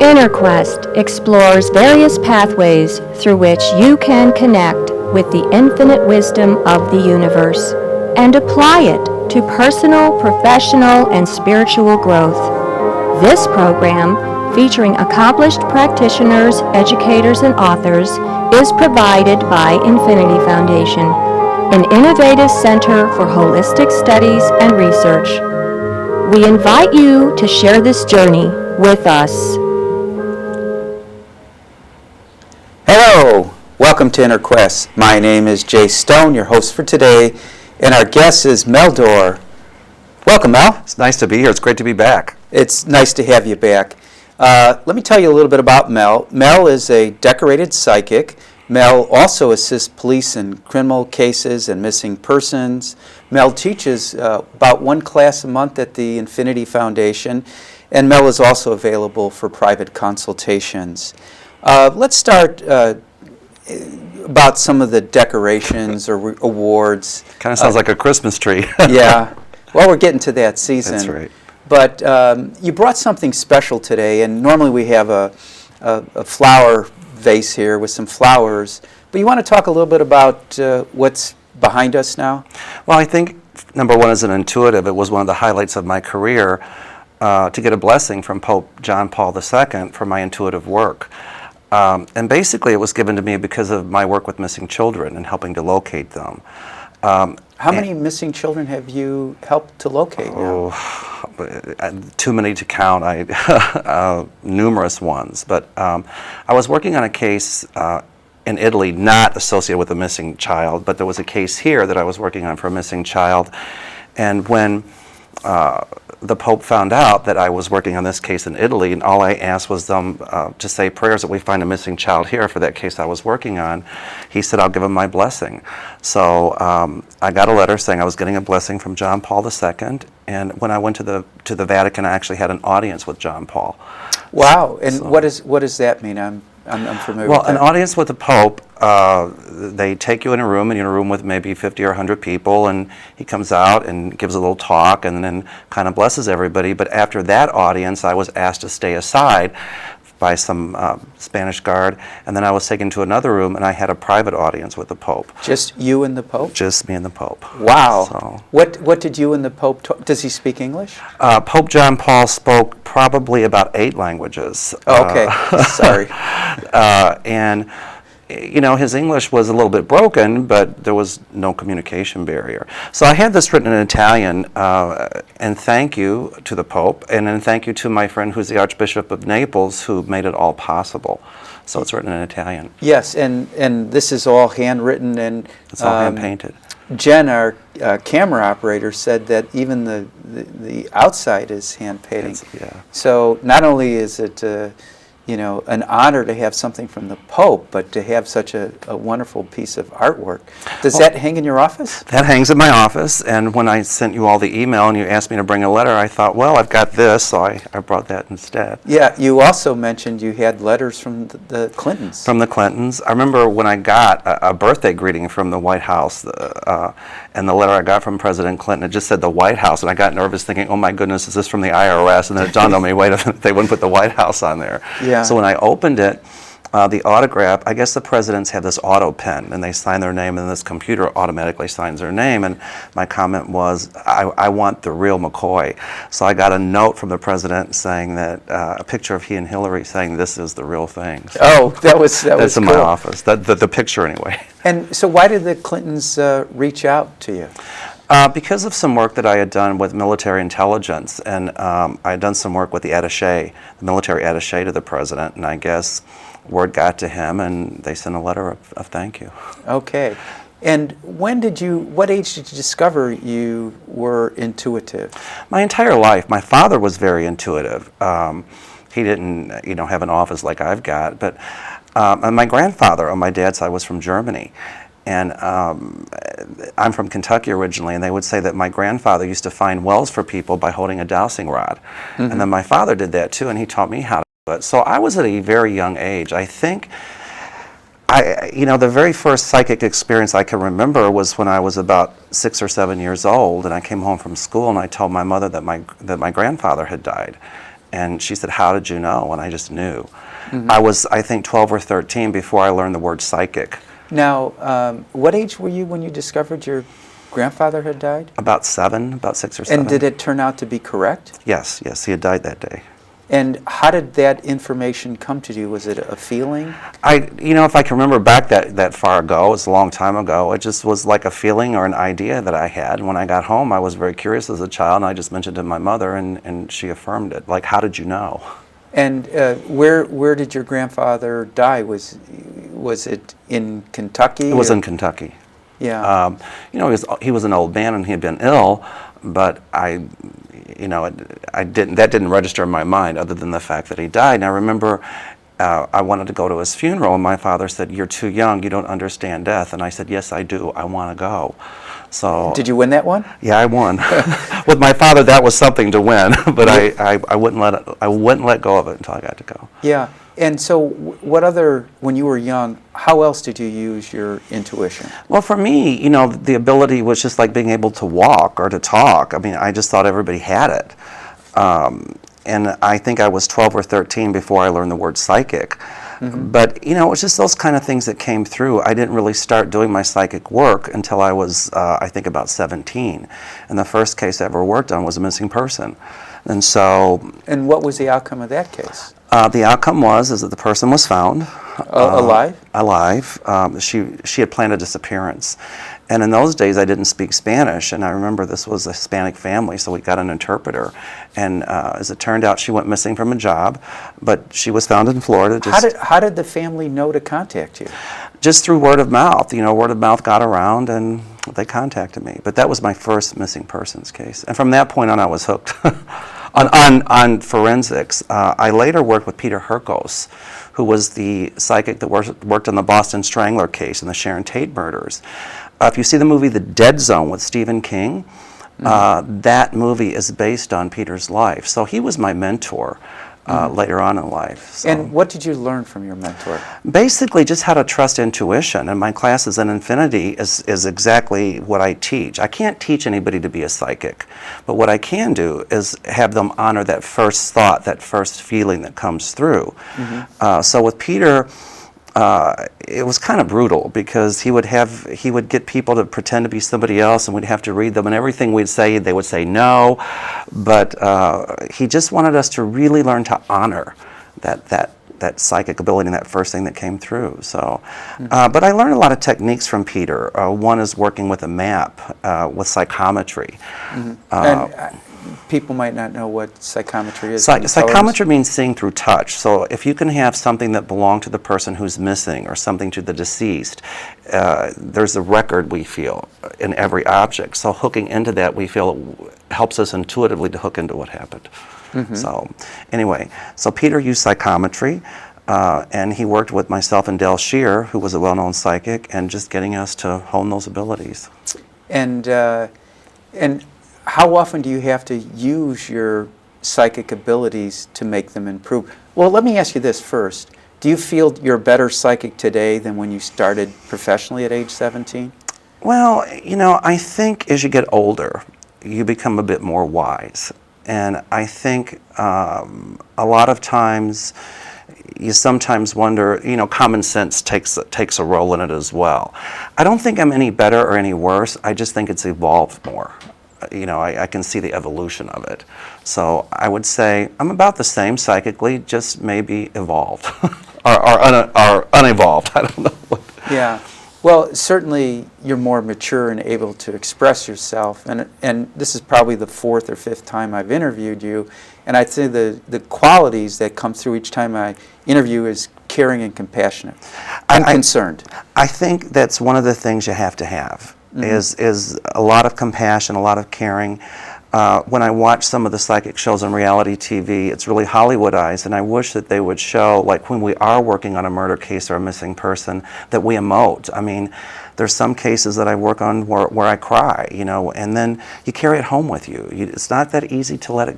InnerQuest explores various pathways through which you can connect with the infinite wisdom of the universe and apply it to personal, professional, and spiritual growth. This program, featuring accomplished practitioners, educators, and authors, is provided by Infinity Foundation, an innovative center for holistic studies and research. We invite you to share this journey with us. Hello, welcome to InnerQuest. My name is Jay Stone, your host for today, and our guest is Mel Doerr. Welcome, Mel. It's nice to be here. It's great to be back. It's nice to have you back. Let me tell you a little bit about Mel. Mel is a decorated psychic. Mel also assists police in criminal cases and missing persons. Mel teaches about one class a month at the Infinity Foundation, and Mel is also available for private consultations. Let's start about some of the decorations or awards. Kind of sounds like a Christmas tree. Yeah. Well, we're getting to that season. That's right. But you brought something special today, and normally we have a flower vase here with some flowers. But you want to talk a little bit about what's behind us now? Well, I think, number one, as an intuitive, it was one of the highlights of my career to get a blessing from Pope John Paul II for my intuitive work. And basically, it was given to me because of my work with missing children and helping to locate them. How many missing children have you helped to locate now? Too many to count. Numerous ones. But I was working on a case in Italy, not associated with a missing child, but there was a case here that I was working on for a missing child. And when the Pope found out that I was working on this case in Italy, and all I asked was them to say prayers that we find a missing child here for that case I was working on, he said, I'll give him my blessing. So I got a letter saying I was getting a blessing from John Paul II, and when I went to the Vatican, I actually had an audience with John Paul. Wow, and so, what does that mean? I'm familiar with that. Well, an audience with the Pope, they take you in a room, and you're in a room with maybe 50 or 100 people, and he comes out and gives a little talk and then kind of blesses everybody. But after that audience, I was asked to stay aside by some Spanish guard, and then I was taken to another room, and I had a private audience with the Pope. Just you and the Pope? Just me and the Pope. Wow. So, what did you and the Pope talk? Does he speak English? Pope John Paul spoke probably about 8 languages. Oh, okay. Sorry. And you know, his English was a little bit broken, but there was no communication barrier. So I had this written in Italian, and thank you to the Pope, and then thank you to my friend who's the Archbishop of Naples, who made it all possible. So it's written in Italian. Yes, and this is all handwritten, and it's all hand-painted. Jen, our camera operator, said that even the outside is hand-painting. Yeah. So not only is it an honor to have something from the Pope, but to have such a wonderful piece of artwork. Does that hang in your office? That hangs in my office, and when I sent you all the email and you asked me to bring a letter, I thought, well, I've got this, so I brought that instead. Yeah, you also mentioned you had letters from the Clintons. From the Clintons. I remember when I got a birthday greeting from the White House, and the letter I got from President Clinton, it just said the White House, and I got nervous thinking, oh my goodness, is this from the IRS? And then it dawned on me, wait a minute, they wouldn't put the White House on there. Yeah. So when I opened it, the autograph, I guess the presidents have this auto pen, and they sign their name, and this computer automatically signs their name. And my comment was, I want the real McCoy. So I got a note from the president saying that, a picture of he and Hillary saying this is the real thing. So oh, that's in cool. My office, the picture anyway. And so why did the Clintons reach out to you? Because of some work that I had done with military intelligence, and I had done some work with the attaché, the military attaché to the president, and I guess word got to him, and they sent a letter of thank you. Okay. And what age did you discover you were intuitive? My entire life. My father was very intuitive. He didn't, have an office like I've got, but and my grandfather on my dad's side was from Germany. And I'm from Kentucky originally, and they would say that my grandfather used to find wells for people by holding a dowsing rod. Mm-hmm. And then my father did that too, and he taught me how to do it. So I was at a very young age. I think, the very first psychic experience I can remember was when I was about 6 or 7 years old, and I came home from school, and I told my mother that my grandfather had died. And she said, "How did you know?" And I just knew. I was, I think, 12 or 13 before I learned the word psychic. Now, what age were you when you discovered your grandfather had died? About 7, about 6 or 7. And did it turn out to be correct? Yes, yes, he had died that day. And how did that information come to you? Was it a feeling? If I can remember back that far ago, it's a long time ago, it just was like a feeling or an idea that I had. And when I got home, I was very curious as a child, and I just mentioned it to my mother, and she affirmed it. Like, how did you know? And where did your grandfather die? Was it in Kentucky? It was in Kentucky. Yeah. He was an old man and he had been ill, but I didn't. That didn't register in my mind, other than the fact that he died. And I remember I wanted to go to his funeral, and my father said, "You're too young. You don't understand death." And I said, "Yes, I do. I want to go." So. Did you win that one? Yeah, I won. With my father, that was something to win, but I wouldn't let go of it until I got to go. Yeah. And so, when you were young, how else did you use your intuition? Well, for me, the ability was just like being able to walk or to talk. I mean, I just thought everybody had it. And I think I was 12 or 13 before I learned the word psychic. But, it was just those kind of things that came through. I didn't really start doing my psychic work until I was, I think, about 17. And the first case I ever worked on was a missing person. And so... And what was the outcome of that case? The outcome was that the person was found. Alive? Alive. She had planned a disappearance. And in those days, I didn't speak Spanish, and I remember this was a Hispanic family, so we got an interpreter. And as it turned out, she went missing from a job, but she was found in Florida. How did the family know to contact you? Just through word of mouth. Word of mouth got around, and they contacted me. But that was my first missing persons case. And from that point on, I was hooked on forensics. I later worked with Peter Herkos, who was the psychic that worked on the Boston Strangler case and the Sharon Tate murders. If you see the movie The Dead Zone with Stephen King, that movie is based on Peter's life. So he was my mentor later on in life. So. And what did you learn from your mentor? Basically, just how to trust intuition. And my classes in Infinity is exactly what I teach. I can't teach anybody to be a psychic, but what I can do is have them honor that first thought, that first feeling that comes through. So with Peter, it was kind of brutal because he would get people to pretend to be somebody else, and we'd have to read them, and everything we'd say, they would say no. But he just wanted us to really learn to honor that psychic ability and that first thing that came through. So, but I learned a lot of techniques from Peter. One is working with a map, with psychometry. And people might not know what psychometry is. Psychometry means seeing through touch. So if you can have something that belonged to the person who's missing or something to the deceased, there's a record, we feel, in every object. So hooking into that, we feel, helps us intuitively to hook into what happened. So anyway, so Peter used psychometry, and he worked with myself and Del Shear, who was a well-known psychic, and just getting us to hone those abilities. And how often do you have to use your psychic abilities to make them improve? Well, let me ask you this first. Do you feel you're a better psychic today than when you started professionally at age 17? Well, I think as you get older, you become a bit more wise. And I think a lot of times you sometimes wonder, common sense takes a role in it as well. I don't think I'm any better or any worse. I just think it's evolved more. I can see the evolution of it. So I would say I'm about the same psychically, just maybe evolved or unevolved. I don't know. Yeah. Well, certainly you're more mature and able to express yourself. And this is probably the 4th or 5th time I've interviewed you. And I'd say the qualities that come through each time I interview is caring and compassionate. I'm concerned. I think that's one of the things you have to have. Is a lot of compassion, a lot of caring. When I watch some of the psychic shows on reality TV, it's really Hollywoodized, and I wish that they would show, like when we are working on a murder case or a missing person, that we emote. I mean, there's some cases that I work on where I cry, and then you carry it home with you. It's not that easy to let it go.